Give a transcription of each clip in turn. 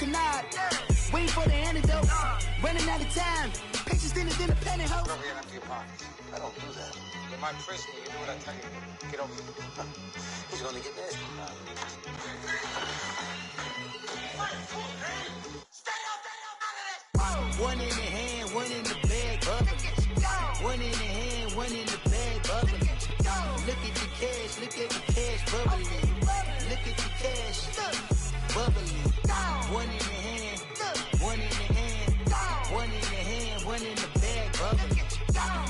canard. Waiting for the antidote. Running out of time. Patience in the penny hoe. Over here, empty your pockets. I don't do that. In my prison, you do what I tell you. Get over here. He's going to get this. One in the hand, one in the bag, bubbling. One in the hand, one in the bag, bubbling. Look at the cash, look at the cash, bubbling. Look at the cash, bubbling. One in the hand, one in the hand, one in the hand, one in the bag, bubbling.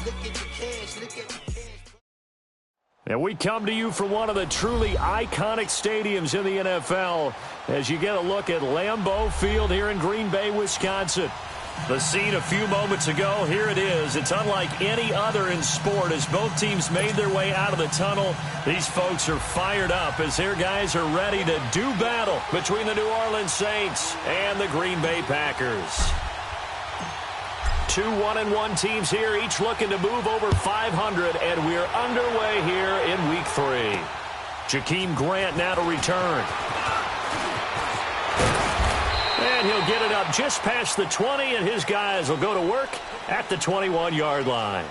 Look at the cash, look at the cash. And we come to you from one of the truly iconic stadiums in the NFL as you get a look at Lambeau Field here in Green Bay, Wisconsin. The scene a few moments ago, here it is. It's unlike any other in sport as both teams made their way out of the tunnel. These folks are fired up as their guys are ready to do battle between the New Orleans Saints and the Green Bay Packers. Two 1-1 teams here, each looking to move over 500, and we're underway here in Week 3. Jakeem Grant now to return. And he'll get it up just past the 20, and his guys will go to work at the 21-yard line.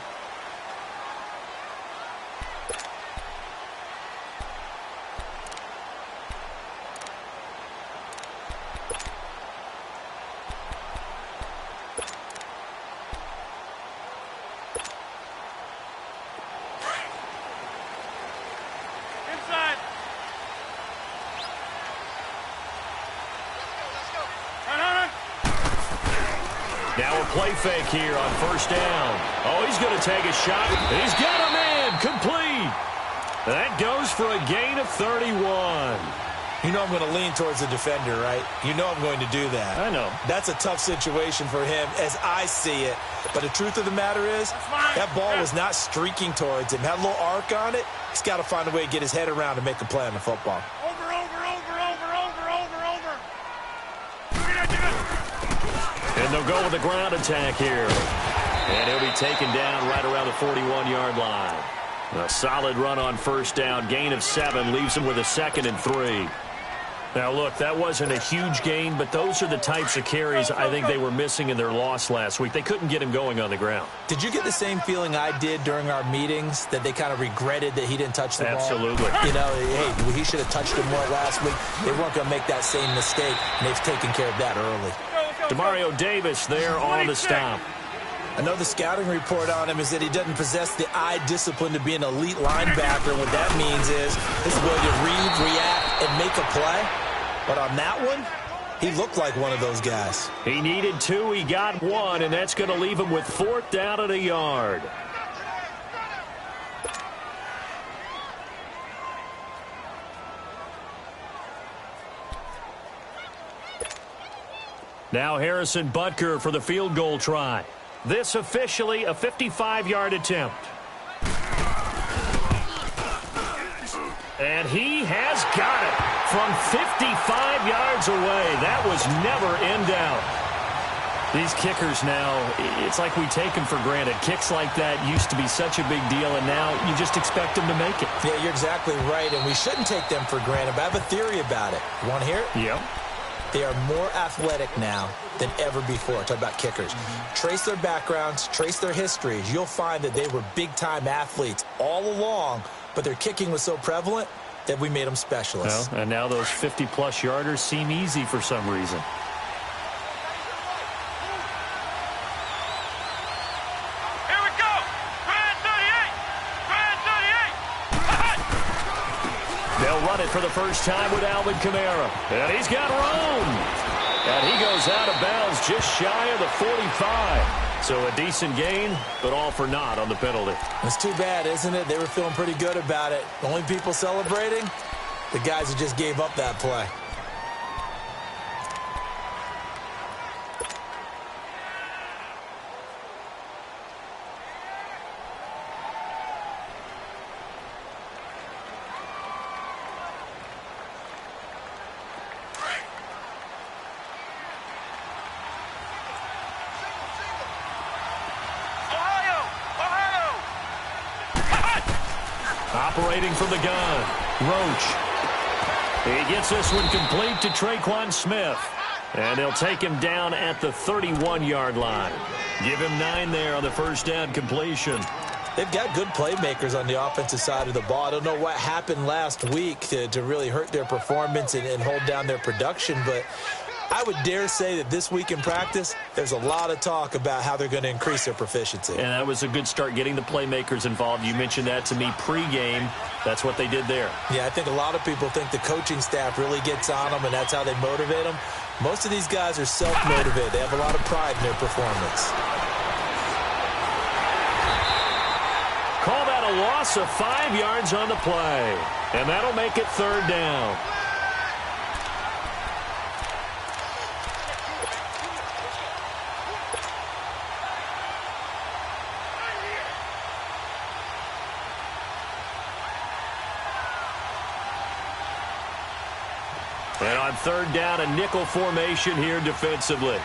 Now a play fake here on first down. Oh, he's going to take a shot. He's got a man complete. That goes for a gain of 31. You know I'm going to lean towards the defender, right? You know I'm going to do that. I know. That's a tough situation for him as I see it. But the truth of the matter is, that ball was not streaking towards him. Had a little arc on it. He's got to find a way to get his head around and make a play on the football. And they'll go with the ground attack here. And he'll be taken down right around the 41-yard line. A solid run on first down. Gain of 7 leaves him with a 2nd and 3. Now, look, that wasn't a huge gain, but those are the types of carries I think they were missing in their loss last week. They couldn't get him going on the ground. Did you get the same feeling I did during our meetings, that they kind of regretted that he didn't touch the ball? Absolutely. You know, hey, he should have touched it more last week. They weren't going to make that same mistake, and they've taken care of that early. Demario Davis there on the stop. I know the scouting report on him is that he doesn't possess the eye discipline to be an elite linebacker. What that means is his ability to read, react, and make a play. But on that one, he looked like one of those guys. He needed 2, he got 1, and that's going to leave him with 4th down at a yard. Now Harrison Butker for the field goal try. This officially a 55-yard attempt. And he has got it from 55 yards away. That was never in doubt. These kickers now, it's like we take them for granted. Kicks like that used to be such a big deal, and now you just expect them to make it. Yeah, you're exactly right, and we shouldn't take them for granted, but I have a theory about it. You want to hear it? Yep. They are more athletic now than ever before. Talk about kickers. Trace their backgrounds, trace their histories. You'll find that they were big-time athletes all along, but their kicking was so prevalent that we made them specialists. Well, and now those 50-plus yarders seem easy for some reason. Here we go! Grand 38! They'll run it for the first time with Alvin Kamara. And he's got room. And he goes out of bounds just shy of the 45. So a decent gain, but all for naught on the penalty. It's too bad, isn't it? They were feeling pretty good about it. Only people celebrating, the guys who just gave up that play. Operating from the gun, Roach. He gets this one complete to Traquan Smith. And they'll take him down at the 31-yard line. Give him 9 there on the first down completion. They've got good playmakers on the offensive side of the ball. I don't know what happened last week to really hurt their performance and hold down their production, but I would dare say that this week in practice, there's a lot of talk about how they're going to increase their proficiency. And that was a good start, getting the playmakers involved. You mentioned that to me pregame. That's what they did there. Yeah, I think a lot of people think the coaching staff really gets on them, and that's how they motivate them. Most of these guys are self-motivated. They have a lot of pride in their performance. Call that a loss of 5 yards on the play. And that'll make it 3rd down. And on 3rd down, a nickel formation here defensively.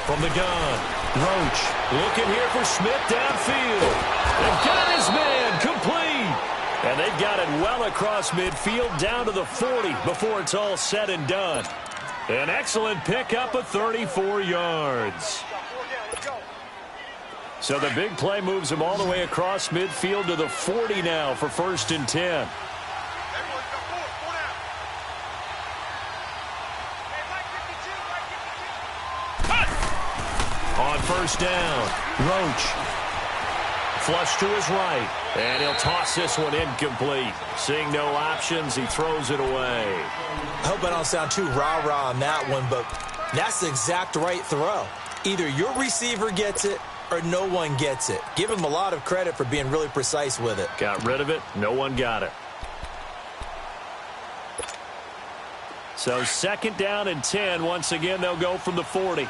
From the gun, Roach looking here for Smith downfield. They've got his man complete. And they've got it well across midfield down to the 40 before it's all said and done. An excellent pickup of 34 yards. So the big play moves him all the way across midfield to the 40 now for 1st and 10. On 1st down, Roach. Flush to his right, and he'll toss this one incomplete. Seeing no options, he throws it away. I hope I don't sound too rah-rah on that one, but that's the exact right throw. Either your receiver gets it or no one gets it. Give him a lot of credit for being really precise with it. Got rid of it. No one got it. So 2nd down and 10. Once again, they'll go from the 40.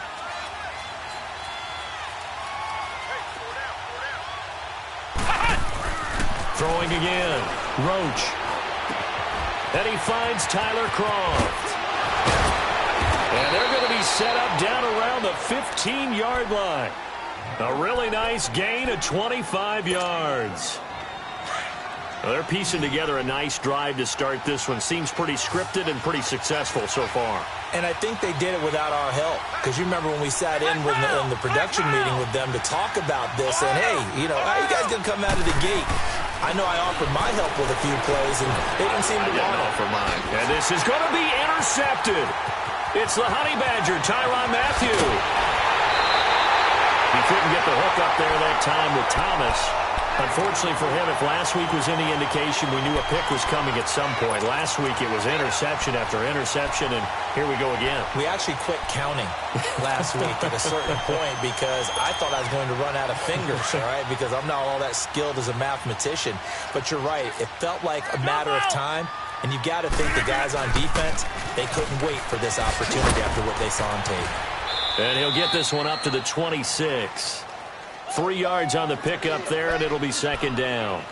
Throwing again. Roach. And he finds Tyler Croft. And they're going to be set up down around the 15-yard line. A really nice gain of 25 yards. Well, they're piecing together a nice drive to start this one. Seems pretty scripted and pretty successful so far. And I think they did it without our help. Because you remember when we sat in the production meeting with them to talk about this. And, hey, you know, how you guys going to come out of the gate? I know I offered my help with a few plays, and they didn't seem to want to offer mine. And this is going to be intercepted. It's the Honey Badger, Tyrann Mathieu. He couldn't get the hook up there that time with Thomas. Unfortunately for him, if last week was any indication, we knew a pick was coming at some point. Last week it was interception after interception, and here we go again. We actually quit counting last week at a certain point because I thought I was going to run out of fingers, all right, because I'm not all that skilled as a mathematician. But you're right. It felt like a matter of time, and you got to think the guys on defense, they couldn't wait for this opportunity after what they saw on tape. And he'll get this one up to the 26. 3 yards on the pickup there, and it'll be 2nd down.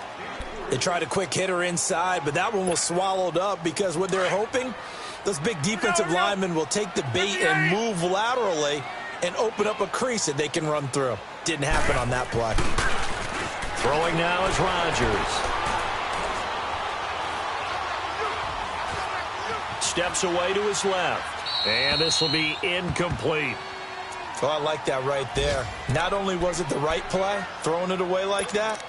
They tried a quick hitter inside, but that one was swallowed up because what they're hoping, those big defensive linemen will take the bait and move laterally and open up a crease that they can run through. Didn't happen on that play. Throwing now is Rodgers. Steps away to his left, and this will be incomplete. Oh, I like that right there. Not only was it the right play, throwing it away like that,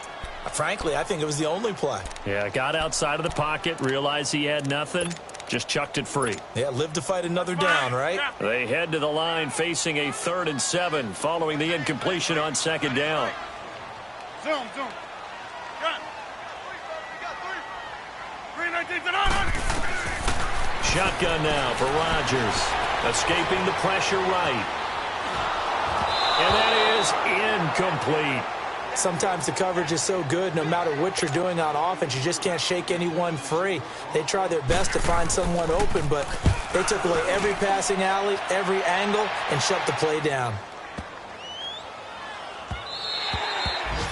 frankly, I think it was the only play. Yeah, got outside of the pocket, realized he had nothing, just chucked it free. Yeah, live to fight another down, right? They head to the line facing a 3rd and 7 following the incompletion on 2nd down. Zoom. Gun. Shotgun now for Rodgers. Escaping the pressure right. And that is incomplete. Sometimes the coverage is so good, no matter what you're doing on offense, you just can't shake anyone free. They try their best to find someone open, but they took away every passing alley, every angle, and shut the play down.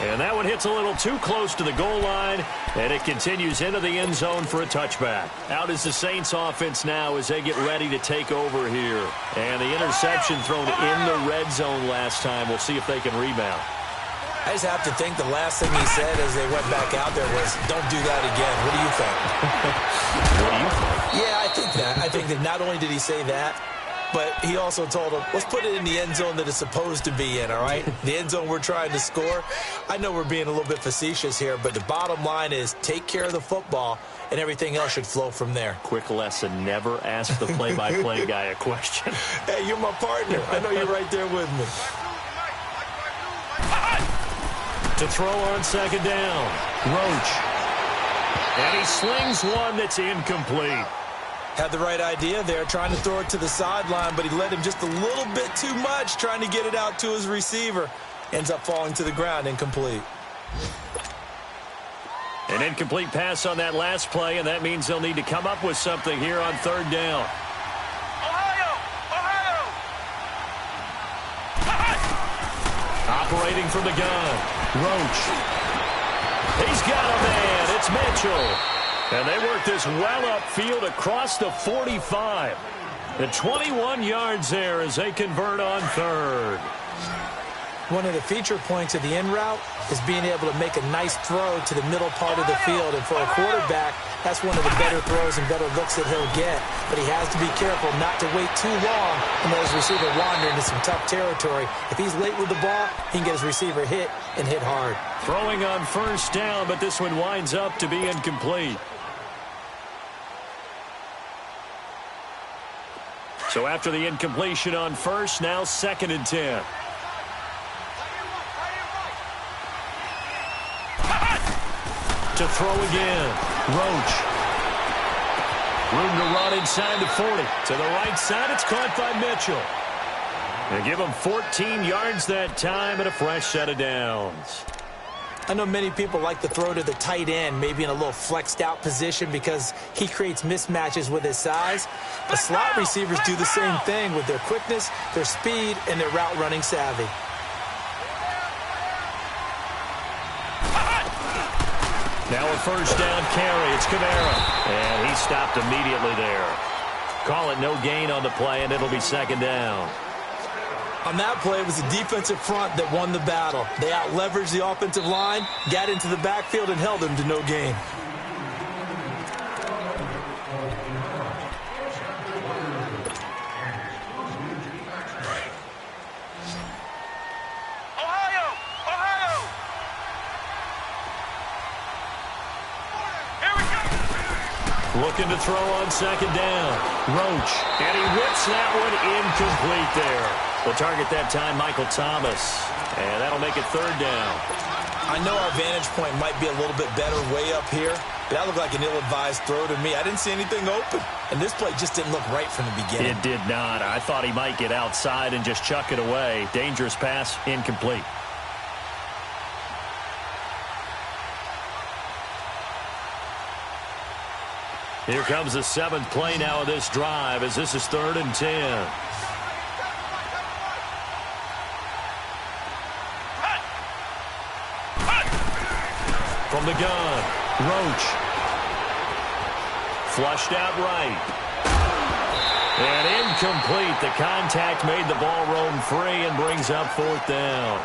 And that one hits a little too close to the goal line, and it continues into the end zone for a touchback. Out is the Saints offense now as they get ready to take over here. And the interception thrown in the red zone last time. We'll see if they can rebound. I just have to think the last thing he said as they went back out there was, don't do that again. What do you think? What do you think? Yeah, I think that. I think that not only did he say that, but he also told him, let's put it in the end zone that it's supposed to be in, all right? The end zone we're trying to score. I know we're being a little bit facetious here, but the bottom line is take care of the football, and everything else should flow from there. Quick lesson, never ask the play-by-play guy a question. Hey, you're my partner. I know you're right there with me. To throw on second down, Roach. And he slings one that's incomplete. Had the right idea there, trying to throw it to the sideline, but he led him just a little bit too much, trying to get it out to his receiver. Ends up falling to the ground, incomplete. An incomplete pass on that last play, and that means they'll need to come up with something here on third down. Operating from the gun, Roach. He's got a man. It's Mitchell. And they work this well upfield across the 45. The 21 yards there as they convert on third. One of the feature points of the in route is being able to make a nice throw to the middle part of the field. And for a quarterback, that's one of the better throws and better looks that he'll get. But he has to be careful not to wait too long and let his receiver wander into some tough territory. If he's late with the ball, he can get his receiver hit and hit hard. Throwing on first down, but this one winds up to be incomplete. So after the incompletion on first, now 2nd and 10. To throw again, Roach. Room to run inside the 40. To the right side, it's caught by Mitchell. They give him 14 yards that time and a fresh set of downs. I know many people like to throw to the tight end, maybe in a little flexed out position because he creates mismatches with his size. The slot receivers do the same thing with their quickness, their speed, and their route running savvy. Now a first down carry. It's Kamara. And he stopped immediately there. Call it no gain on the play, and it'll be 2nd down. On that play, it was the defensive front that won the battle. They out-leveraged the offensive line, got into the backfield, and held them to no gain. Looking to throw on 2nd down. Roach. And he whips that one incomplete there. The target that time, Michael Thomas. And that'll make it 3rd down. I know our vantage point might be a little bit better way up here, but that looked like an ill-advised throw to me. I didn't see anything open. And this play just didn't look right from the beginning. It did not. I thought he might get outside and just chuck it away. Dangerous pass, incomplete. Here comes the 7th play now of this drive as this is 3rd and 10. From the gun, Roach. Flushed out right. And incomplete. The contact made the ball roam free and brings up 4th down.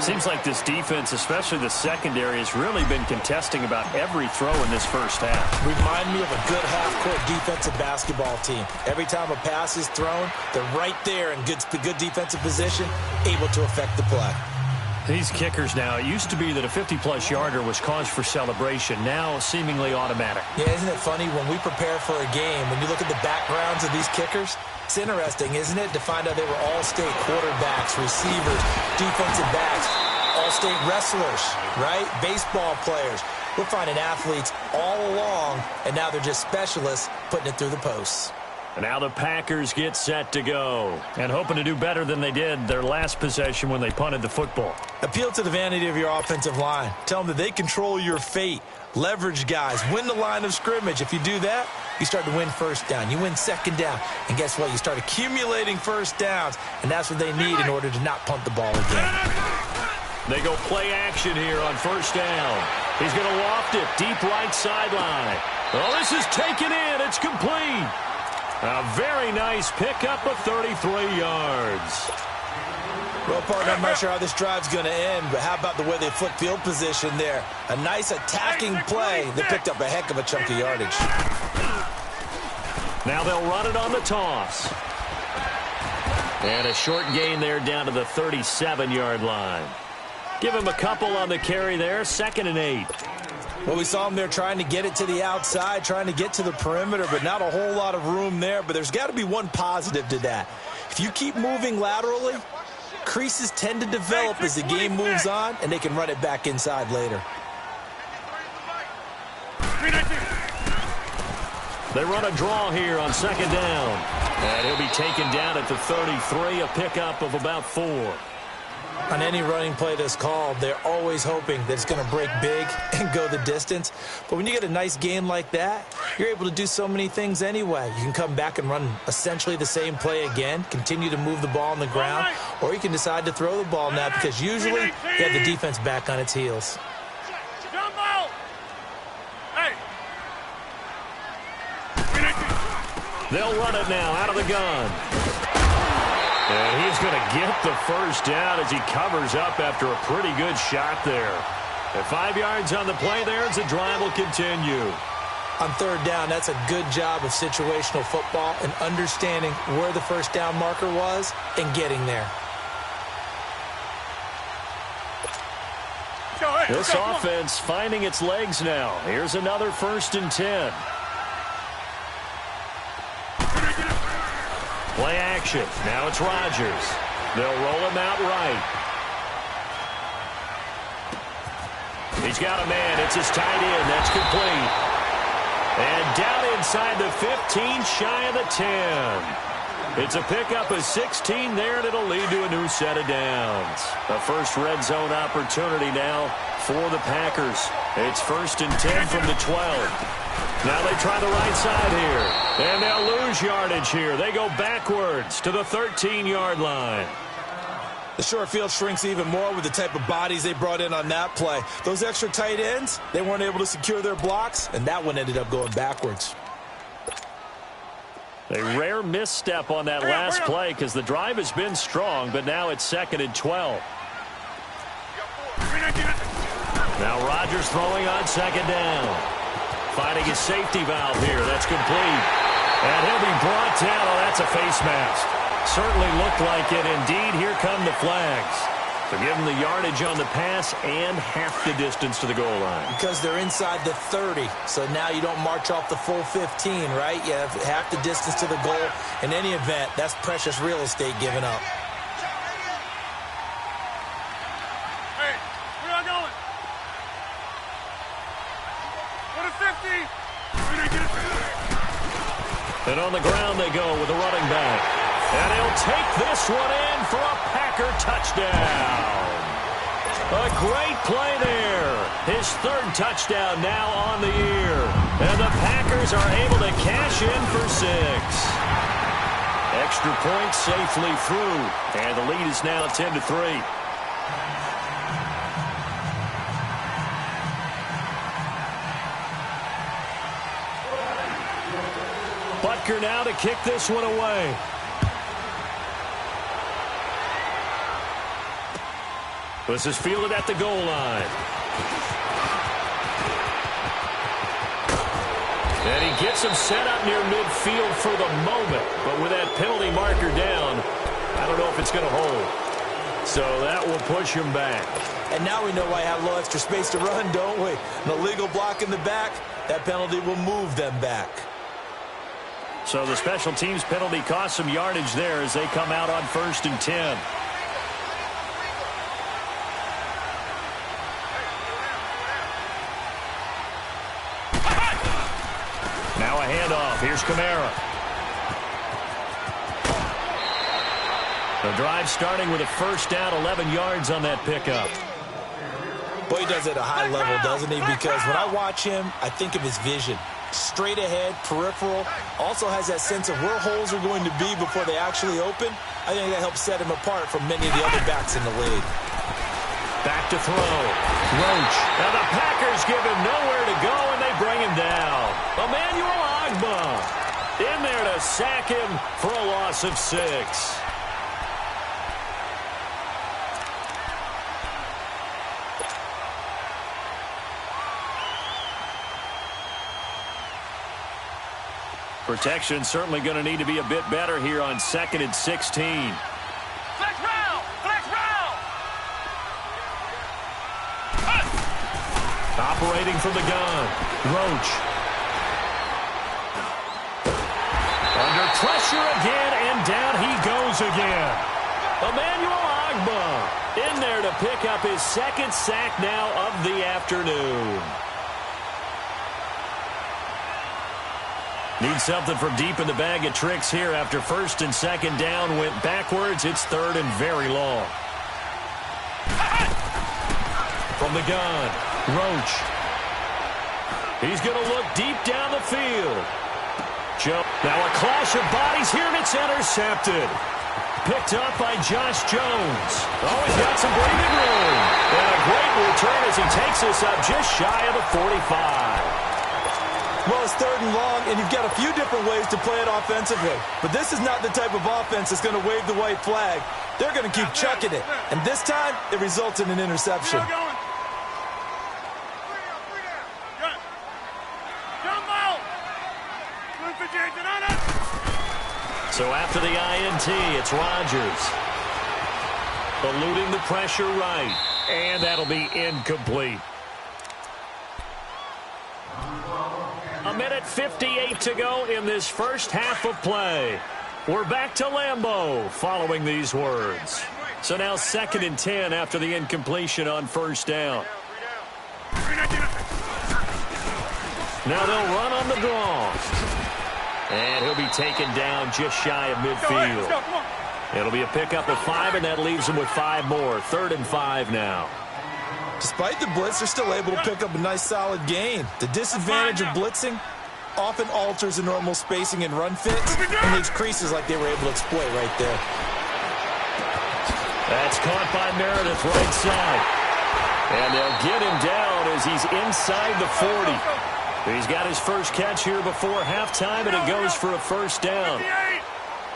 Seems like this defense, especially the secondary, has really been contesting about every throw in this first half. Remind me of a good half-court defensive basketball team. Every time a pass is thrown, they're right there in good defensive position, able to affect the play. These kickers now, it used to be that a 50-plus yarder was cause for celebration. Now seemingly automatic. Yeah, isn't it funny when we prepare for a game, when you look at the backgrounds of these kickers, it's interesting, isn't it, to find out they were all-state quarterbacks, receivers, defensive backs, all-state wrestlers, right? Baseball players. We're finding athletes all along, and now they're just specialists putting it through the posts. And now the Packers get set to go and hoping to do better than they did their last possession when they punted the football. Appeal to the vanity of your offensive line. Tell them that they control your fate. Leverage guys. Win the line of scrimmage. If you do that, you start to win first down. You win 2nd down. And guess what? You start accumulating first downs, and that's what they need in order to not punt the ball again. They go play action here on first down. He's going to loft it deep right sideline. Oh, this is taken in. It's complete. A very nice pickup of 33 yards. Well, partner, I'm not sure how this drive's going to end, but how about the way they flipped field position there? A nice attacking play that picked up a heck of a chunk of yardage. Now they'll run it on the toss. And a short gain there down to the 37-yard line. Give him a couple on the carry there, 2nd and 8. Well, we saw him there trying to get it to the outside, trying to get to the perimeter, but not a whole lot of room there. But there's got to be one positive to that. If you keep moving laterally, creases tend to develop as the game moves on, and they can run it back inside later. They run a draw here on 2nd down. And he'll be taken down at the 33, a pickup of about 4. On any running play that's called, they're always hoping that it's going to break big and go the distance. But when you get a nice gain like that, you're able to do so many things anyway. You can come back and run essentially the same play again, continue to move the ball on the ground, or you can decide to throw the ball now because usually you have the defense back on its heels. They'll run it now out of the gun. And he's going to get the first down as he covers up after a pretty good shot there. At 5 yards on the play there as the drive will continue. On 3rd down, that's a good job of situational football and understanding where the first down marker was and getting there. This offense finding its legs now. Here's another 1st and 10. Play action. Now it's Rodgers. They'll roll him out right. He's got a man. It's his tight end. That's complete. And down inside the 15, shy of the 10. It's a pickup of 16 there, and it'll lead to a new set of downs. A first red zone opportunity now for the Packers. It's 1st and 10 from the 12. Now they try the right side here, and they'll lose yardage here. They go backwards to the 13-yard line. The short field shrinks even more with the type of bodies they brought in on that play. Those extra tight ends, they weren't able to secure their blocks, and that one ended up going backwards. A rare misstep on that last play because the drive has been strong, but now it's 2nd and 12. Now Rodgers throwing on 2nd down. Finding his safety valve here. That's complete. And he'll be brought down. Oh, that's a face mask. Certainly looked like it. Indeed, here come the flags. To give him the yardage on the pass and half the distance to the goal line. Because they're inside the 30, so now you don't march off the full 15, right? You have half the distance to the goal. In any event, that's precious real estate given up. Hey, where are you going? What a 50! And on the ground they go with the running back. And he'll take this one in for a Packer touchdown. A great play there. His 3rd touchdown now on the year. And the Packers are able to cash in for 6. Extra point safely through. And the lead is now 10-3. Butker now to kick this one away. This is fielded at the goal line. And he gets him set up near midfield for the moment. But with that penalty marker down, I don't know if it's going to hold. So that will push him back. And now we know why I have a little extra space to run, don't we? An illegal block in the back, that penalty will move them back. So the special teams penalty cost some yardage there as they come out on 1st and 10. Now a handoff. Here's Kamara. The drive starting with a first down, 11 yards on that pickup. Boy, he does it at a high level, doesn't he? Because when I watch him, I think of his vision. Straight ahead, peripheral, also has that sense of where holes are going to be before they actually open. I think that helps set him apart from many of the other backs in the league. Back to throw. Roach. Now the Packers give him nowhere to go, and they bring him down. Emmanuel Ogbah in there to sack him for a loss of 6. Protection certainly going to need to be a bit better here on 2nd and 16. Flex round! Flex round! Operating from the gun, Roach. Under pressure again, and down he goes again. Emmanuel Ogbah in there to pick up his 2nd sack now of the afternoon. Need something from deep in the bag of tricks here after 1st and 2nd down went backwards. It's 3rd and very long. From the gun, Roach. He's going to look deep down the field. Now a clash of bodies here, and it's intercepted. Picked up by Josh Jones. Oh, he's got some breathing room. And a great return as he takes this up just shy of the 45. Well, it's 3rd and long, and you've got a few different ways to play it offensively. But this is not the type of offense that's going to wave the white flag. They're going to keep chucking it. And this time, it results in an interception. So after the INT, it's Rodgers. Eluding the pressure right. And that'll be incomplete. 1:58 to go in this first half of play. We're back to Lambeau following these words. So now 2nd and 10 after the incompletion on 1st down. Now they'll run on the draw. And he'll be taken down just shy of midfield. It'll be a pickup of 5, and that leaves him with 5 more. 3rd and 5 now. Despite the blitz, they're still able to pick up a nice, solid gain. The disadvantage of blitzing often alters the normal spacing and run fits and leaves creases like they were able to exploit right there. That's caught by Meredith right side. And they'll get him down as he's inside the 40. He's got his first catch here before halftime, and it goes for a 1st down.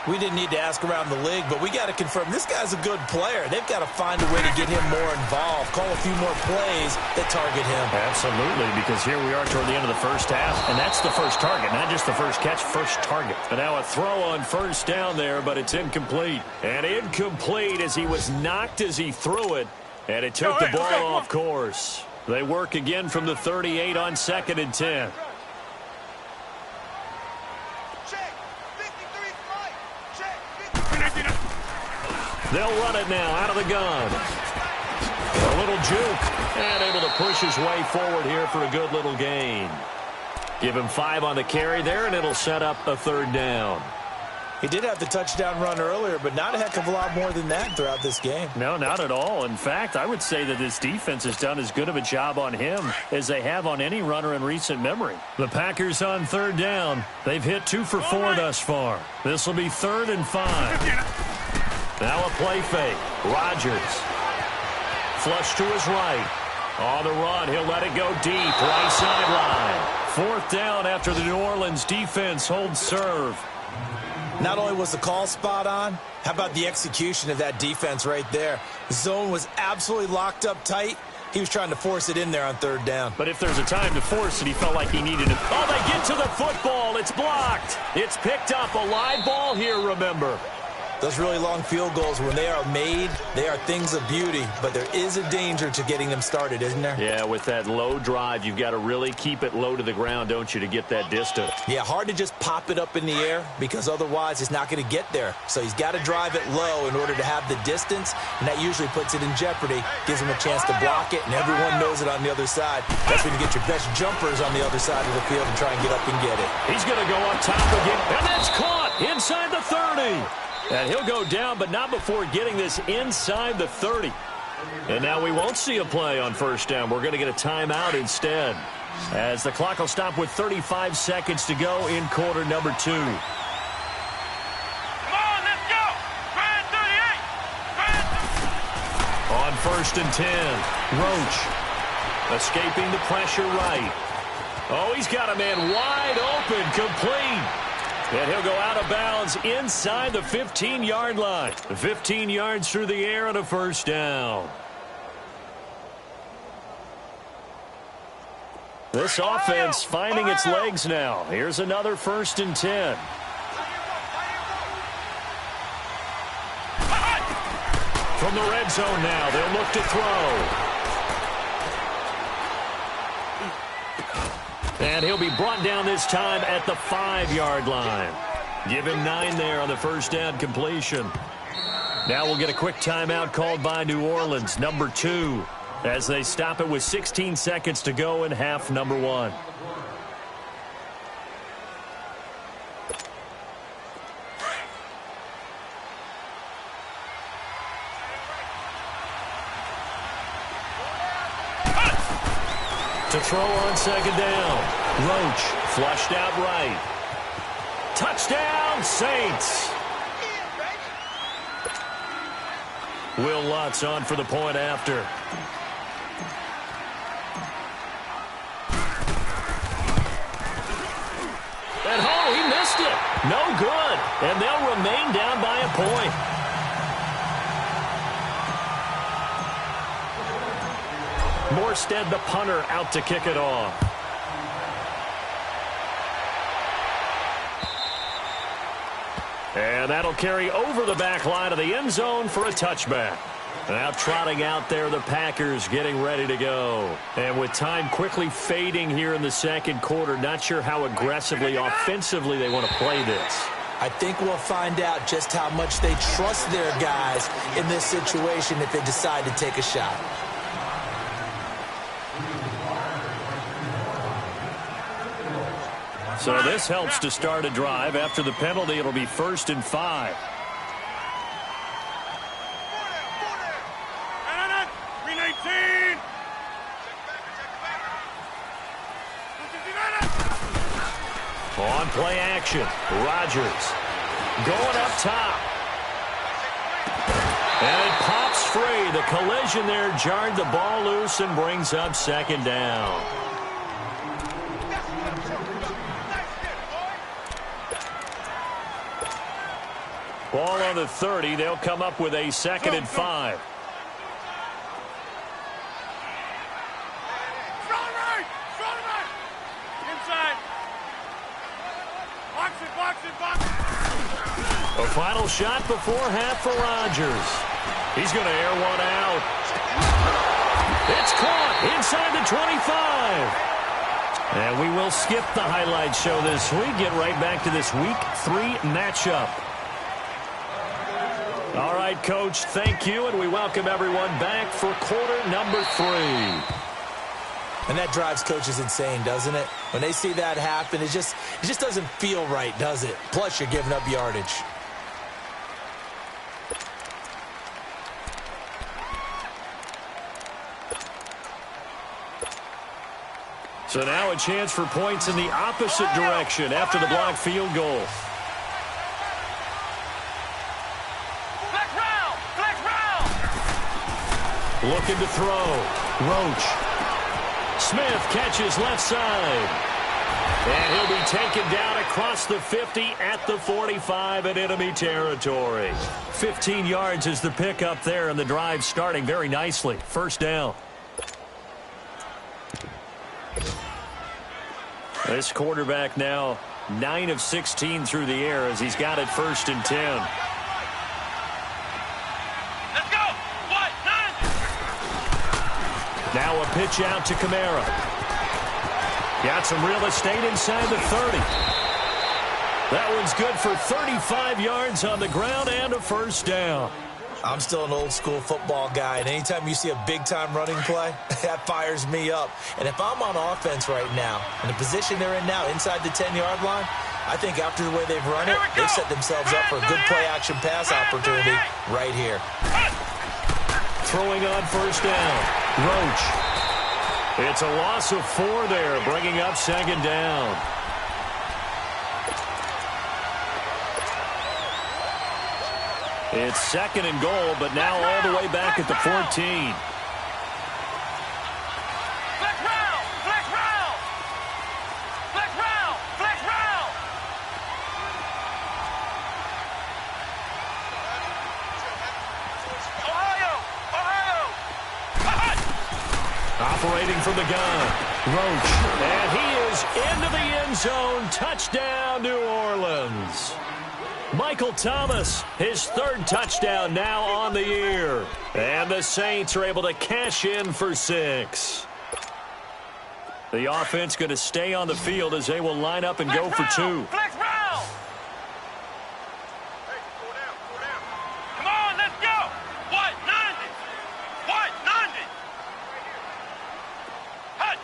We didn't need to ask around the league, but we got to confirm this guy's a good player. They've got to find a way to get him more involved, call a few more plays that target him. Absolutely, because here we are toward the end of the first half, and that's the first target, not just the first catch, first target. And now a throw on 1st down there, but it's incomplete. And incomplete as he was knocked as he threw it, and it took the ball off course. They work again from the 38 on 2nd and 10. They'll run it now out of the gun. A little juke, and able to push his way forward here for a good little gain. Give him 5 on the carry there, and it'll set up a 3rd down. He did have the touchdown run earlier, but not a heck of a lot more than that throughout this game. No, not at all. In fact, I would say that this defense has done as good of a job on him as they have on any runner in recent memory. The Packers on 3rd down. They've hit 2 for 4 thus far. This will be 3rd and 5. Now a play fake. Rodgers. Flush to his right. On the run, he'll let it go deep. Right sideline. 4th down after the New Orleans defense holds serve. Not only was the call spot on, how about the execution of that defense right there? The zone was absolutely locked up tight. He was trying to force it in there on 3rd down. But if there's a time to force it, he felt like he needed it. Oh, they get to the football. It's blocked. It's picked up. A live ball here, remember. Those really long field goals, when they are made, they are things of beauty. But there is a danger to getting them started, isn't there? Yeah, with that low drive, you've got to really keep it low to the ground, don't you, to get that distance. Yeah, hard to just pop it up in the air because otherwise it's not going to get there. So he's got to drive it low in order to have the distance, and that usually puts it in jeopardy, gives him a chance to block it, and everyone knows it on the other side. That's when you get your best jumpers on the other side of the field and try and get up and get it. He's going to go up top again, and that's caught inside the 30. And he'll go down, but not before getting this inside the 30. And now we won't see a play on 1st down. We're going to get a timeout instead, as the clock will stop with 35 seconds to go in quarter number 2. Come on, let's go. Ryan 38. On 1st and 10, Roach escaping the pressure right. Oh, he's got a man wide open, complete. And he'll go out of bounds inside the 15-yard line. 15 yards through the air and a 1st down. This offense finding its legs now. Here's another 1st and 10. From the red zone now, they'll look to throw. And he'll be brought down this time at the 5-yard line. Give him 9 there on the first down completion. Now we'll get a quick timeout called by New Orleans, number 2, as they stop it with 16 seconds to go in half number 1. To throw on second down. Roach flushed out right. Touchdown, Saints. Will Lutz on for the point after. And he missed it. No good. And they'll remain down by a point. Morstead, the punter, out to kick it off. And that'll carry over the back line of the end zone for a touchback. Now trotting out there, the Packers getting ready to go. And with time quickly fading here in the second quarter, not sure how aggressively, offensively they want to play this. I think we'll find out just how much they trust their guys in this situation if they decide to take a shot. So this helps to start a drive. After the penalty, it'll be 1st and 5. On play action, Rodgers going up top. And it pops free. The collision there jarred the ball loose and brings up second down. Ball on the 30. They'll come up with a 2nd and 5. Inside. Box it. A final shot before half for Rodgers. He's going to air one out. It's caught inside the 25. And we will skip the highlight show this week. Get right back to this Week 3 matchup. All right, Coach, thank you, and we welcome everyone back for quarter number 3. And that drives coaches insane, doesn't it? When they see that happen, it just doesn't feel right, does it? Plus, you're giving up yardage. So now a chance for points in the opposite direction after the blocked field goal. Looking to throw. Roach. Smith catches left side. And he'll be taken down across the 50 at the 45 in enemy territory. 15 yards is the pickup there, and the drive starting very nicely. First down. This quarterback now 9 of 16 through the air as he's got it 1st and 10. Let's go. What? Now a pitch out to Kamara. Got some real estate inside the 30. That one's good for 35 yards on the ground and a first down. I'm still an old-school football guy, and anytime you see a big-time running play, that fires me up. And if I'm on offense right now, in the position they're in now, inside the 10-yard line, I think after the way they've run it, they've set themselves up for a good play-action pass opportunity right here. Throwing on first down. Roach. It's a loss of 4 there, bringing up second down. It's 2nd and goal, but now all the way back at the 14. Flex round. Ohio. Operating from the gun. Roach, and he is into the end zone. Touchdown, New Orleans. Michael Thomas, his third touchdown now on the year. And the Saints are able to cash in for 6. The offense going to stay on the field as they will line up and go for 2. Flex round. Hey, go down. Come on, let's go. What? 90. What? 90. Hut.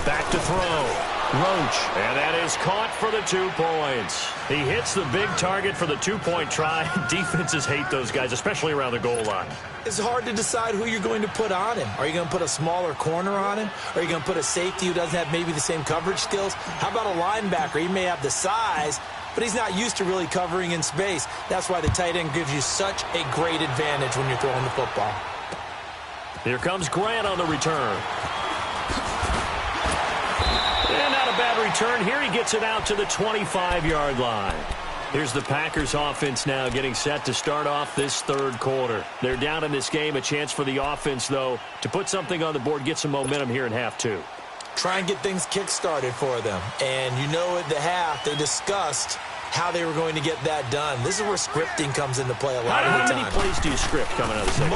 Back to throw. Roach, and that is caught for the 2 points. He hits the big target for the 2-point try. Defenses hate those guys, especially around the goal line. It's hard to decide who you're going to put on him. Are you going to put a smaller corner on him? Are you going to put a safety who doesn't have maybe the same coverage skills? How about a linebacker? He may have the size, but he's not used to really covering in space. That's why the tight end gives you such a great advantage when you're throwing the football. Here comes Grant on the return. And not a bad return. Here he gets it out to the 25-yard line. Here's the Packers offense now getting set to start off this third quarter. They're down in this game. A chance for the offense, though, to put something on the board, get some momentum here in half 2. Try and get things kick-started for them. And you know at the half they discussed how they were going to get that done. This is where scripting comes into play a lot of the time. How many plays do you script coming out of the second?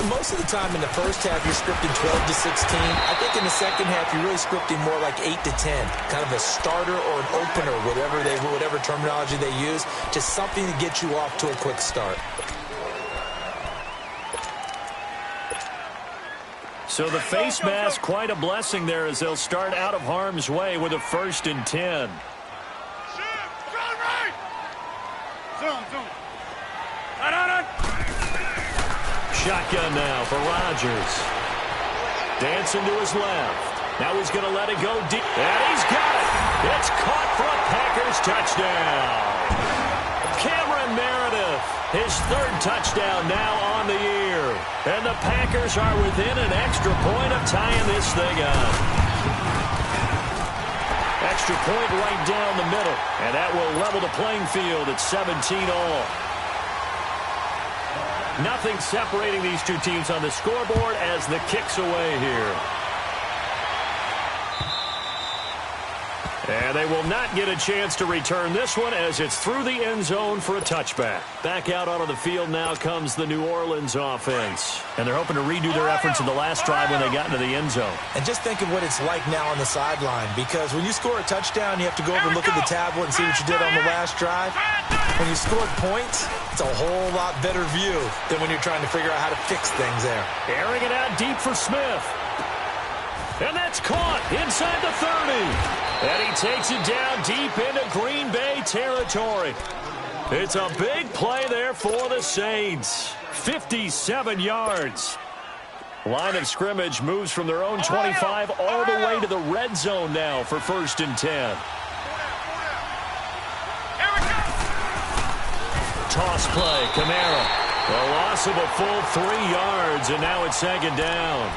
Most of the time in the first half, you're scripting 12 to 16. I think in the second half, you're really scripting more like 8 to 10. Kind of a starter or an opener, whatever terminology they use. Just something to get you off to a quick start. So the face mask, quite a blessing there as they'll start out of harm's way with a 1st and 10. Zoom. Shotgun now for Rodgers. Dancing to his left. Now he's going to let it go deep. And he's got it. It's caught for a Packers touchdown. Cameron Meredith, his 3rd touchdown now on the year. And the Packers are within an extra point of tying this thing up. Extra point right down the middle. And that will level the playing field at 17-all. Nothing separating these two teams on the scoreboard as the kick's away here. And they will not get a chance to return this one as it's through the end zone for a touchback. Back out onto the field now comes the New Orleans offense. And they're hoping to redo their efforts in the last drive when they got into the end zone. And just think of what it's like now on the sideline, because when you score a touchdown, you have to go over and look at the tablet and see what you did on the last drive. When you scored points, it's a whole lot better view than when you're trying to figure out how to fix things there. Airing it out deep for Smith. And that's caught inside the 30. And he takes it down deep into Green Bay territory. It's a big play there for the Saints. 57 yards. Line of scrimmage moves from their own 25 all the way to the red zone now for 1st and 10. Toss play, Kamara. A loss of a full 3 yards, and now it's 2nd down.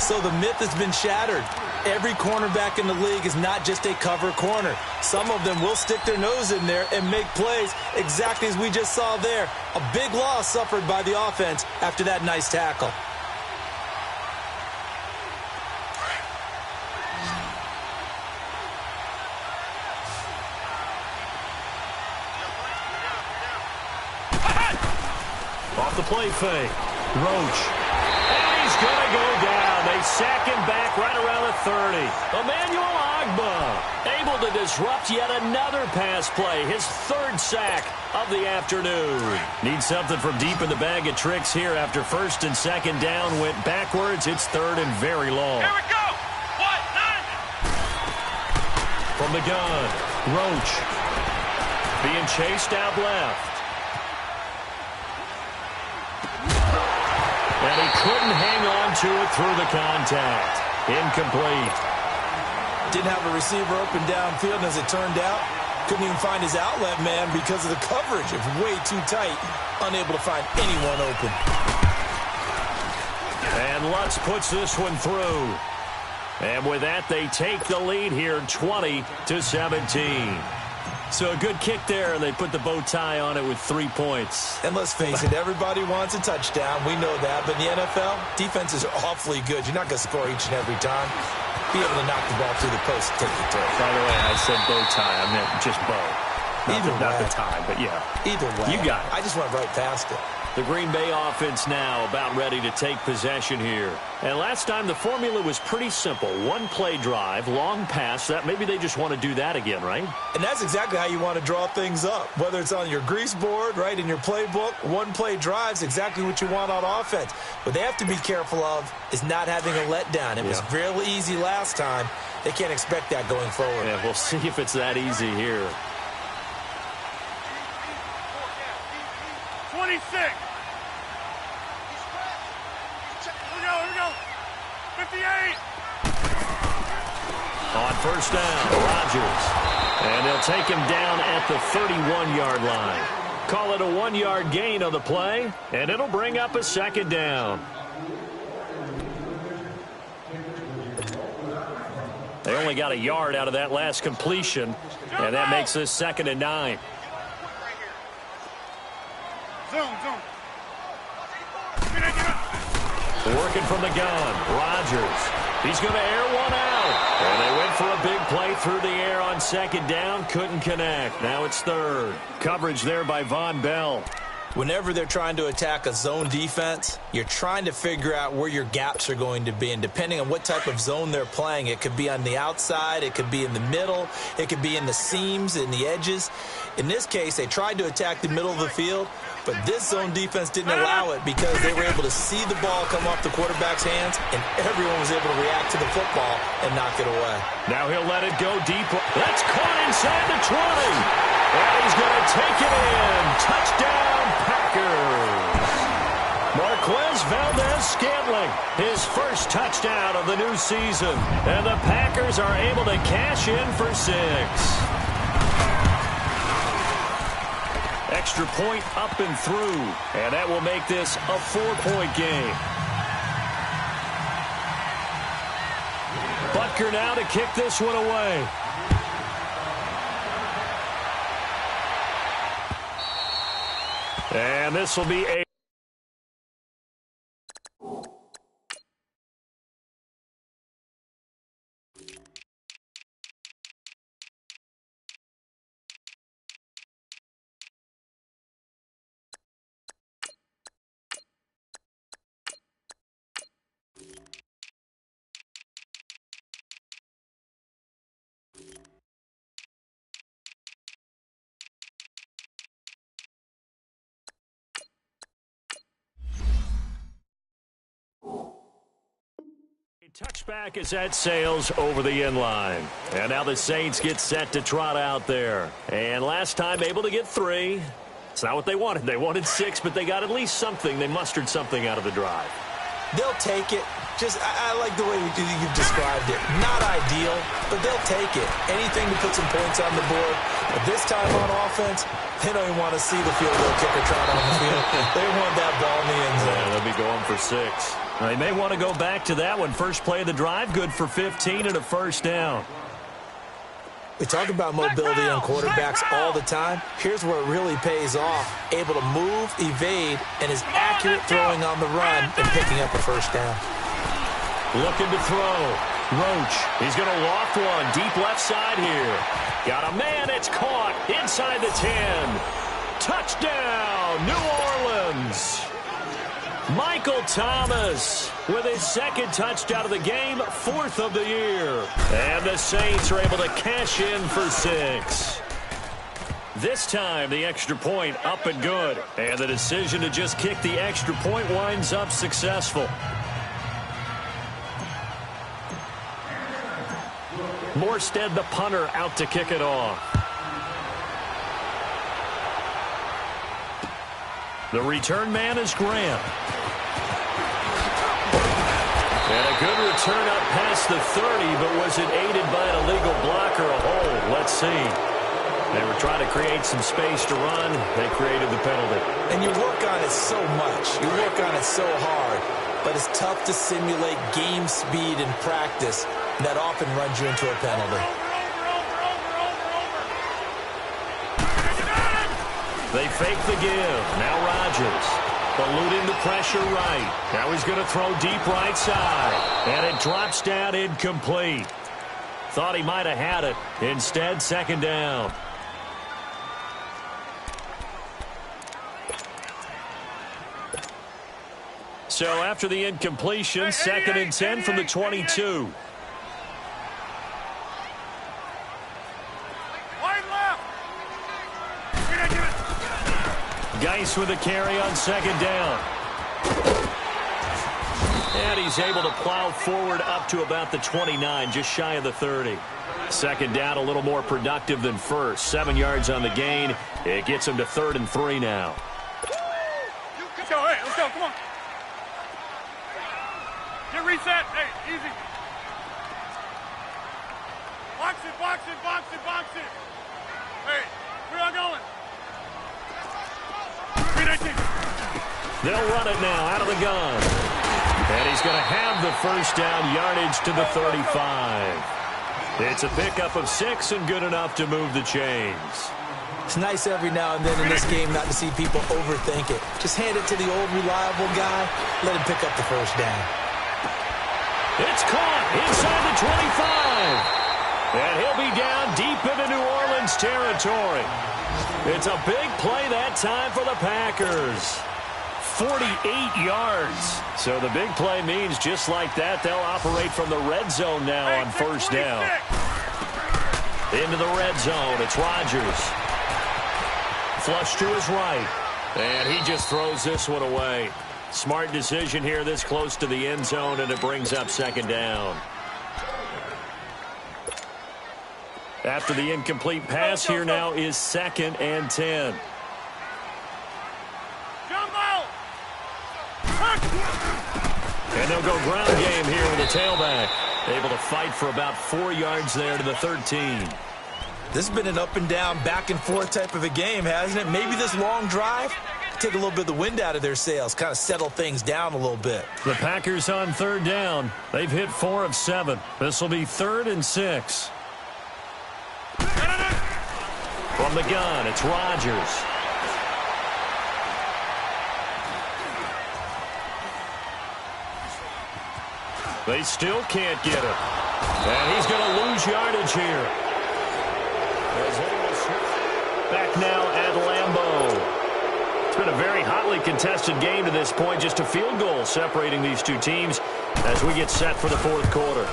So the myth has been shattered. Every cornerback in the league is not just a cover corner. Some of them will stick their nose in there and make plays exactly as we just saw there. A big loss suffered by the offense after that nice tackle. Off the play fake. Roach. And he's going to go down. They sack him back right around the 30. Emmanuel Ogbah able to disrupt yet another pass play. His 3rd sack of the afternoon. Needs something from deep in the bag of tricks here after 1st and 2nd down went backwards. It's 3rd and very long. Here we go. What? 9. From the gun, Roach being chased out left. And he couldn't hang on to it through the contact. Incomplete. Didn't have a receiver open downfield, and as it turned out, couldn't even find his outlet man because of the coverage. It was way too tight. Unable to find anyone open. And Lutz puts this one through. And with that, they take the lead here 20-17. So a good kick there, and they put the bow tie on it with 3 points. And let's face it, everybody wants a touchdown. We know that. But in the NFL, defenses are awfully good. You're not going to score each and every time. Be able to knock the ball through the post and take the throw. By the way, I said bow tie. I meant just bow. Not the tie, but yeah. Either way. You got it. I just went right past it. The Green Bay offense now about ready to take possession here. And last time the formula was pretty simple. One play drive, long pass. That maybe they just want to do that again, right? And that's exactly how you want to draw things up. Whether it's on your grease board, right, in your playbook, one play drive's exactly what you want on offense. What they have to be careful of is not having a letdown. It was real easy last time. They can't expect that going forward. Yeah, we'll see if it's that easy here. 26. Here we go. 58. On first down, Rodgers. And they'll take him down at the 31-yard line. Call it a 1-yard gain on the play, and it'll bring up a second down. They only got a yard out of that last completion, and that makes this 2nd and 9. Zoom. Working from the gun, Rodgers. He's going to air one out. And they went for a big play through the air on 2nd down. Couldn't connect. Now it's 3rd. Coverage there by Von Bell. Whenever they're trying to attack a zone defense, you're trying to figure out where your gaps are going to be. And depending on what type of zone they're playing, it could be on the outside, it could be in the middle, it could be in the seams, in the edges. In this case, they tried to attack the middle of the field, but this zone defense didn't allow it because they were able to see the ball come off the quarterback's hands, and everyone was able to react to the football and knock it away. Now he'll let it go deep. That's caught inside the 20. And he's going to take it in. Touchdown, Packers. Marquez Valdez-Scantling, his first touchdown of the new season. And the Packers are able to cash in for 6. Extra point up and through. And that will make this a 4-point game. Butker now to kick this one away. And this will be a... Touchback is at Sales over the end line. And now the Saints get set to trot out there. And last time able to get 3. It's not what they wanted. They wanted 6, but they got at least something. They mustered something out of the drive. They'll take it. I like the way you've described it. Not ideal, but they'll take it. Anything to put some points on the board. But this time on offense, they don't even want to see the field goal kicker trot on the field. They want that ball in the end zone. Yeah, they'll be going for 6. They may want to go back to that one. First play of the drive, good for 15 and a first down. We talk about mobility on quarterbacks all the time. Here's where it really pays off. Able to move, evade, and is accurate throwing on the run and picking up a first down. Looking to throw. Roach. He's going to loft one. Deep left side here. Got a man. It's caught inside the 10. Touchdown, New Orleans. Michael Thomas with his 2nd touchdown of the game, 4th of the year. And the Saints are able to cash in for 6. This time, the extra point up and good. And the decision to just kick the extra point winds up successful. Morstead, the punter, out to kick it off. The return man is Grant. And a good return up past the 30, but was it aided by an illegal block or a hold? Let's see. They were trying to create some space to run. They created the penalty. And you work on it so much. You work on it so hard. But it's tough to simulate game speed in practice. That often runs you into a penalty. They fake the give. Now Rodgers. Eluding the pressure right. Now he's going to throw deep right side. And it drops down incomplete. Thought he might have had it. Instead, second down. So after the incompletion, second and 10 from the 22. Geis with a carry on second down. And he's able to plow forward up to about the 29, just shy of the 30. Second down, a little more productive than first. 7 yards on the gain. It gets him to 3rd and 3 now. Let's go, hey, let's go, come on. Get reset, hey, easy. Box it, box it, box it, box it. Hey, where y'all going? They'll run it now out of the gun. And he's going to have the first down, yardage to the 35. It's a pickup of 6 and good enough to move the chains. It's nice every now and then in this game not to see people overthink it. Just hand it to the old reliable guy, let him pick up the first down. It's caught inside the 25. And he'll be down deep into New Orleans territory. It's a big play that time for the Packers. 48 yards. So the big play means just like that, they'll operate from the red zone now on first down. Into the red zone, it's Rodgers. Flush to his right. And he just throws this one away. Smart decision here this close to the end zone, and it brings up second down. After the incomplete pass, here now is 2nd and 10. And they'll go ground game here with the tailback. Able to fight for about 4 yards there to the 13. This has been an up and down, back and forth type of a game, hasn't it? Maybe this long drive, take a little bit of the wind out of their sails, kind of settle things down a little bit. The Packers on 3rd down. They've hit 4 of 7. This will be 3rd and 6. From the gun, it's Rodgers. They still can't get him. And he's going to lose yardage here. Back now at Lambeau. It's been a very hotly contested game to this point. Just a field goal separating these two teams as we get set for the 4th quarter.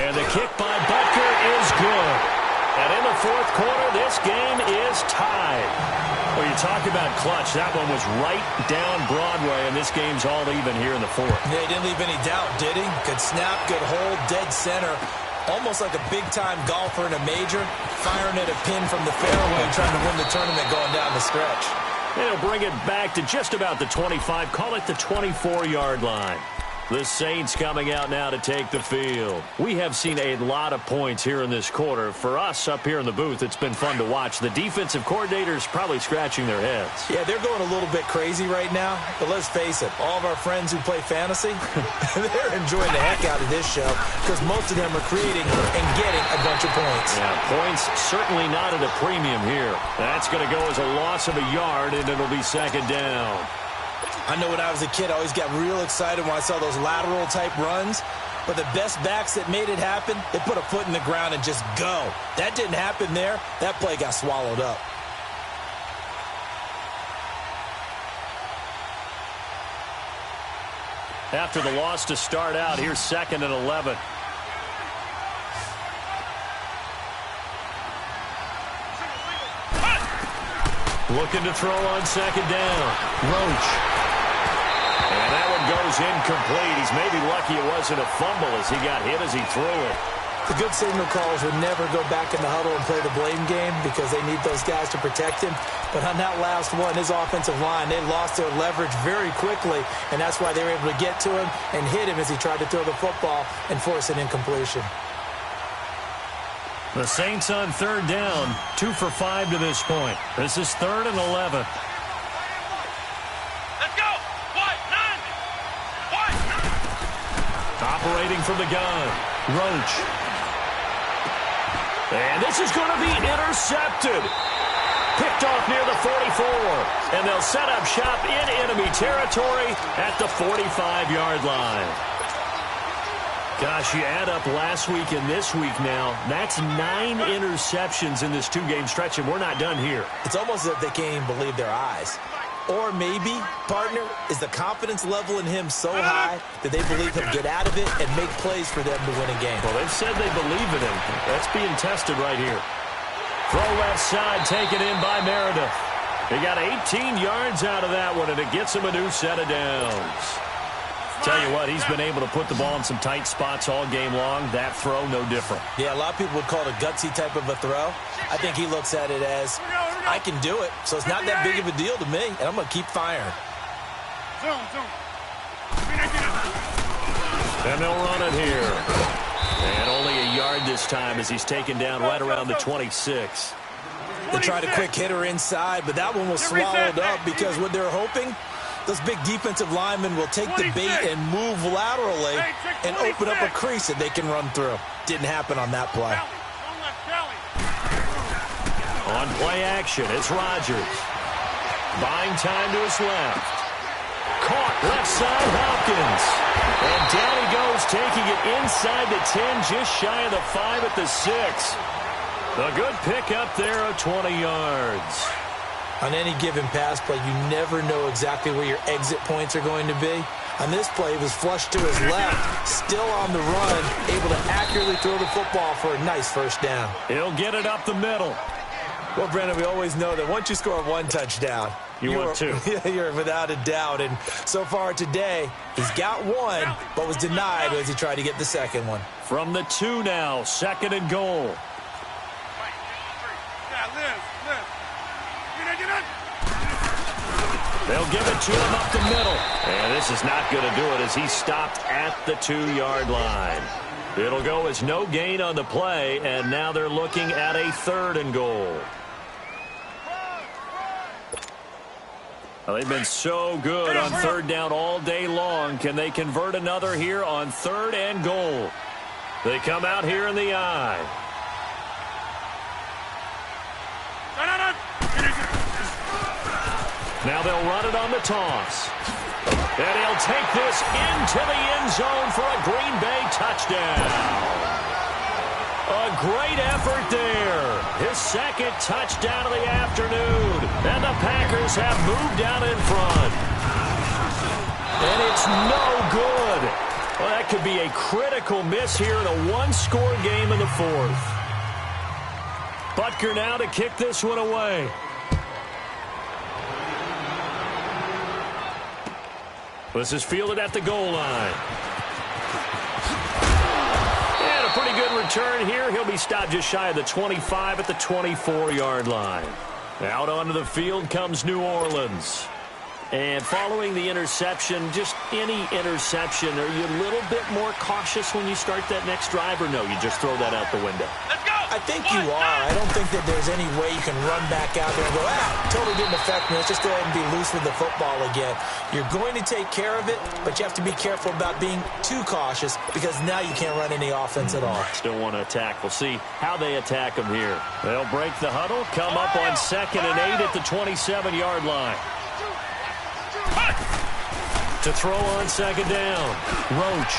And the kick by Butker is good. And in the 4th quarter, this game is tied. Well, you talk about clutch. That one was right down Broadway, and this game's all even here in the 4th. Yeah, he didn't leave any doubt, did he? Good snap, good hold, dead center. Almost like a big-time golfer in a major, firing at a pin from the fairway, trying to win the tournament going down the stretch. And he'll bring it back to just about the 25, call it the 24-yard line. The Saints coming out now to take the field. We have seen a lot of points here in this quarter. For us up here in the booth, it's been fun to watch. The defensive coordinators probably scratching their heads. Yeah, they're going a little bit crazy right now. But let's face it, all of our friends who play fantasy, they're enjoying the heck out of this show because most of them are creating and getting a bunch of points. Yeah, points certainly not at a premium here. That's going to go as a loss of a yard, and it'll be second down. I know when I was a kid, I always got real excited when I saw those lateral-type runs. But the best backs that made it happen, they put a foot in the ground and just go. That didn't happen there. That play got swallowed up. After the loss to start out, here's 2nd and 11. Looking to throw on second down. Roach. And that one goes incomplete. He's maybe lucky it wasn't a fumble as he got hit as he threw it. The good signal callers would never go back in the huddle and play the blame game because they need those guys to protect him. But on that last one, his offensive line, they lost their leverage very quickly, and that's why they were able to get to him and hit him as he tried to throw the football and force an incompletion. The Saints on 3rd down, 2 for 5 to this point. This is 3rd and 11. Let's go! What? 9! Operating from the gun, Roach. And this is going to be intercepted. Picked off near the 44. And they'll set up shop in enemy territory at the 45-yard line. Gosh, you add up last week and this week now, that's 9 interceptions in this 2-game stretch, and we're not done here. It's almost as if they can't even believe their eyes. Or maybe, partner, is the confidence level in him so high that they believe he'll get out of it and make plays for them to win a game. Well, they've said they believe in him. That's being tested right here. Throw left side, taken in by Meredith. They got 18 yards out of that one, and it gets him a new set of downs. Tell you what, he's been able to put the ball in some tight spots all game long. That throw, no different. Yeah, a lot of people would call it a gutsy type of a throw. I think he looks at it as, I can do it, so it's not that big of a deal to me, and I'm going to keep firing. And they'll run it here. And only a yard this time as he's taken down right around the 26. They tried a quick hitter inside, but that one was swallowed up because what they're hoping, those big defensive linemen will take the bait and move laterally and open up a crease that they can run through. Didn't happen on that play. On play action, it's Rodgers. Buying time to his left. Caught left side, Hopkins. And down he goes, taking it inside the 10, just shy of the 5 at the 6. A good pick up there of 20 yards. On any given pass play, you never know exactly where your exit points are going to be. On this play, he was flushed to his left, still on the run, able to accurately throw the football for a nice first down. He'll get it up the middle. Well, Brandon, we always know that once you score 1 touchdown, want 2. You're without a doubt. And so far today, he's got 1, but was denied as he tried to get the second one. From the 2 now, 2nd and goal. They'll give it to him up the middle. And this is not going to do it as he stopped at the 2-yard line. It'll go as no gain on the play, and now they're looking at a 3rd and goal. Well, they've been so good on 3rd down all day long. Can they convert another here on 3rd and goal? They come out here in the eye. Now they'll run it on the toss. And he'll take this into the end zone for a Green Bay touchdown. A great effort there. His 2nd touchdown of the afternoon. And the Packers have moved down in front. And it's no good. Well, that could be a critical miss here in a 1-score game in the 4th. Butker now to kick this one away. This is fielded at the goal line. And a pretty good return here. He'll be stopped just shy of the 25 at the 24-yard line. Out onto the field comes New Orleans. And following the interception, just any interception, are you a little bit more cautious when you start that next drive, or no, you just throw that out the window? Let's go! I think you are. I don't think that there's any way you can run back out there and go, totally didn't affect me. Let's just go ahead and be loose with the football again. You're going to take care of it, but you have to be careful about being too cautious because now you can't run any offense at all. Still want to attack. We'll see how they attack them here. They'll break the huddle, come up on 2nd and 8 at the 27-yard line. To throw on 2nd down, Roach.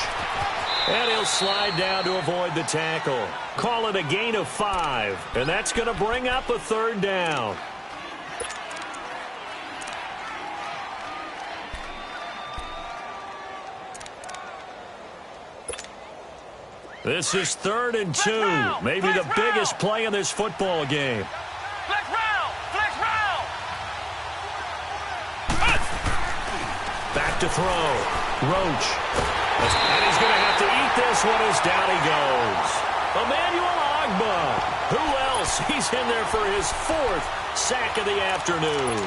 And he'll slide down to avoid the tackle. Call it a gain of 5, and that's going to bring up a 3rd down. This is 3rd and 2, maybe the biggest play in this football game. Flex round! Flex round! Back to throw. Roach. And he's going to have to eat this one as down he goes. Emmanuel Ogbah. Who else? He's in there for his 4th sack of the afternoon.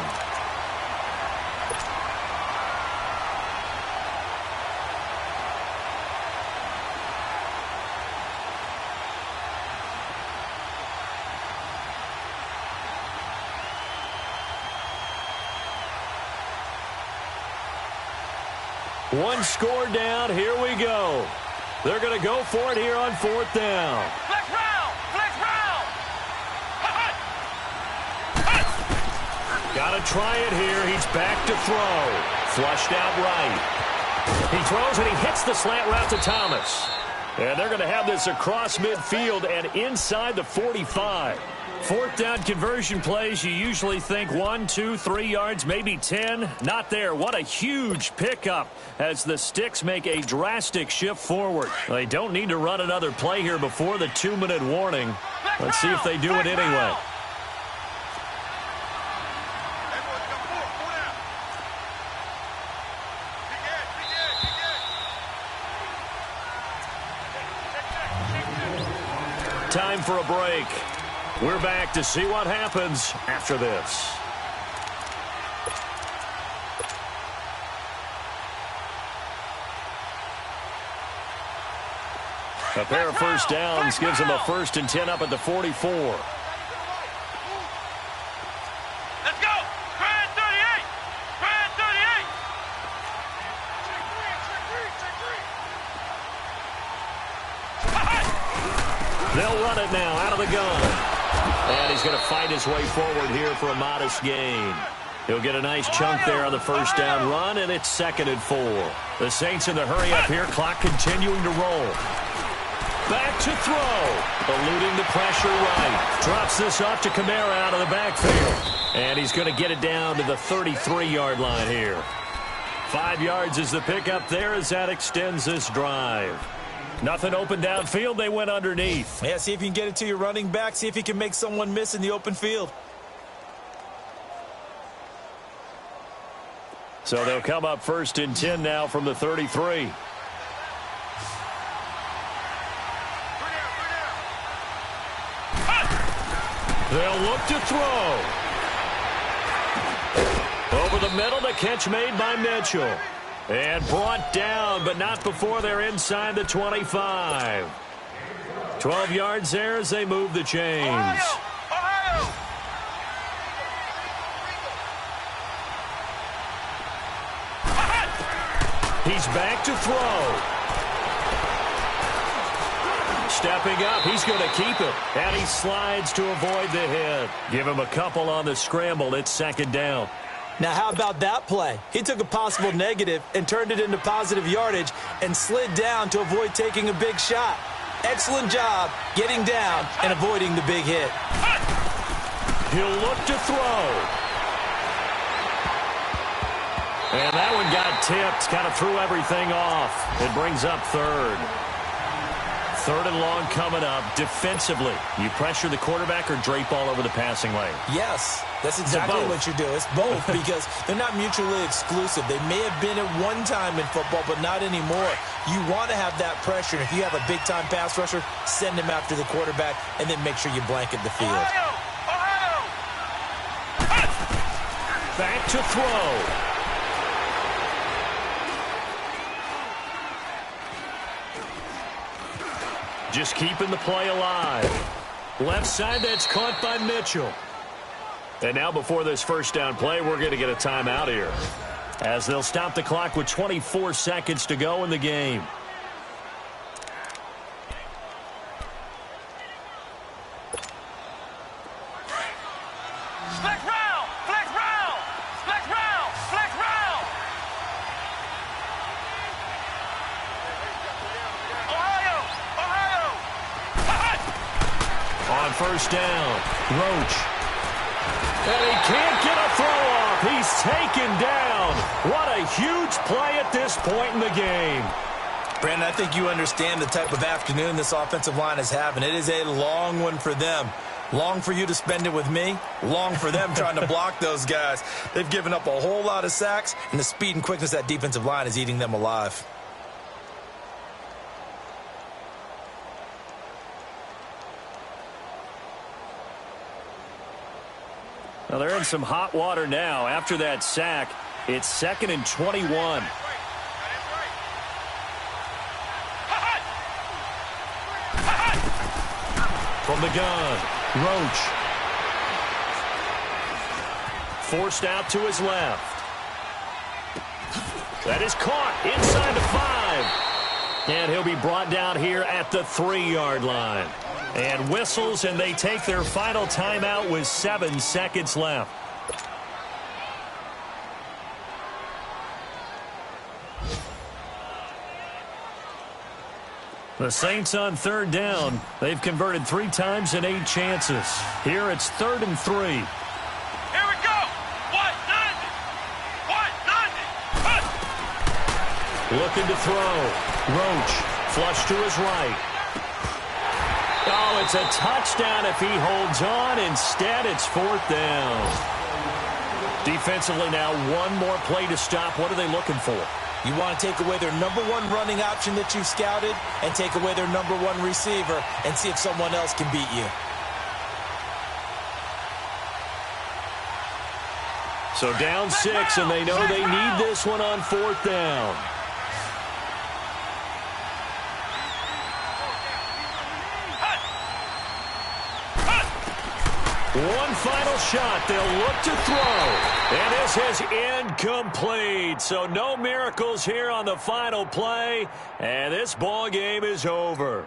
One score down. Here we go. They're going to go for it here on 4th down. Flex round! Flex round! Got to try it here. He's back to throw. Flushed out right. He throws and he hits the slant route to Thomas. And they're going to have this across midfield and inside the 45. Fourth down conversion plays, you usually think 1, 2, 3 yards, maybe 10. Not there. What a huge pickup as the Sticks make a drastic shift forward. They don't need to run another play here before the 2-minute warning. Let's see if they do it anyway. Time for a break. We're back to see what happens after this. A pair of first downs gives them a 1st and 10 up at the 44. Let's go! Grand 38! Grand 38! They'll run it now out of the gun. And he's going to fight his way forward here for a modest gain. He'll get a nice chunk there on the first down run, and it's 2nd and 4. The Saints in the hurry up here, clock continuing to roll. Back to throw. Eluding the pressure right. Drops this off to Kamara out of the backfield. And he's going to get it down to the 33-yard line here. 5 yards is the pickup there as that extends this drive. Nothing open downfield. They went underneath. Yeah, see if you can get it to your running back. See if you can make someone miss in the open field. So they'll come up 1st and 10 now from the 33. They'll look to throw. Over the middle, the catch made by Mitchell. And brought down, but not before they're inside the 25. 12 yards there as they move the chains. Ohio! He's back to throw. Stepping up, he's going to keep it. And he slides to avoid the hit. Give him a couple on the scramble. It's 2nd down. Now, how about that play? He took a possible negative and turned it into positive yardage and slid down to avoid taking a big shot. Excellent job getting down and avoiding the big hit. He'll look to throw. And that one got tipped, kind of threw everything off. It brings up 3rd. 3rd and long coming up. Defensively, you pressure the quarterback or drape all over the passing lane? Yes, that's exactly what you do. It's both because they're not mutually exclusive. They may have been at one time in football, but not anymore. You want to have that pressure. If you have a big-time pass rusher, send him after the quarterback, and then make sure you blanket the field. Ohio! Back to throw. Just keeping the play alive. Left side, that's caught by Mitchell. And now before this first down play, we're going to get a timeout here, as they'll stop the clock with 24 seconds to go in the game. Flex round! Flex round! Flex round! Flex round! Ohio! On first down, Roach. And he can't get a throw off. He's taken down. What a huge play at this point in the game. Brandon, I think you understand the type of afternoon this offensive line is having. It is a long one for them. Long for you to spend it with me. Long for them trying to block those guys. They've given up a whole lot of sacks, and the speed and quickness of that defensive line is eating them alive. Well, they're in some hot water now. After that sack, it's 2nd and 21. From the gun, Roach. Forced out to his left. That is caught inside the 5. And he'll be brought down here at the 3-yard line. And whistles, and they take their final timeout with 7 seconds left. The Saints on third down. They've converted 3 times in 8 chances. Here it's 3rd and 3. Here we go. What? 90. What? 90. Cut. Looking to throw. Roach, flush to his right. Oh, it's a touchdown if he holds on. Instead, it's 4th down. Defensively now, one more play to stop. What are they looking for? You want to take away their number 1 running option that you've scouted and take away their number 1 receiver and see if someone else can beat you. So down 6, and they know they need this one on 4th down. One final shot. They'll look to throw. And this is incomplete. So no miracles here on the final play. And this ball game is over.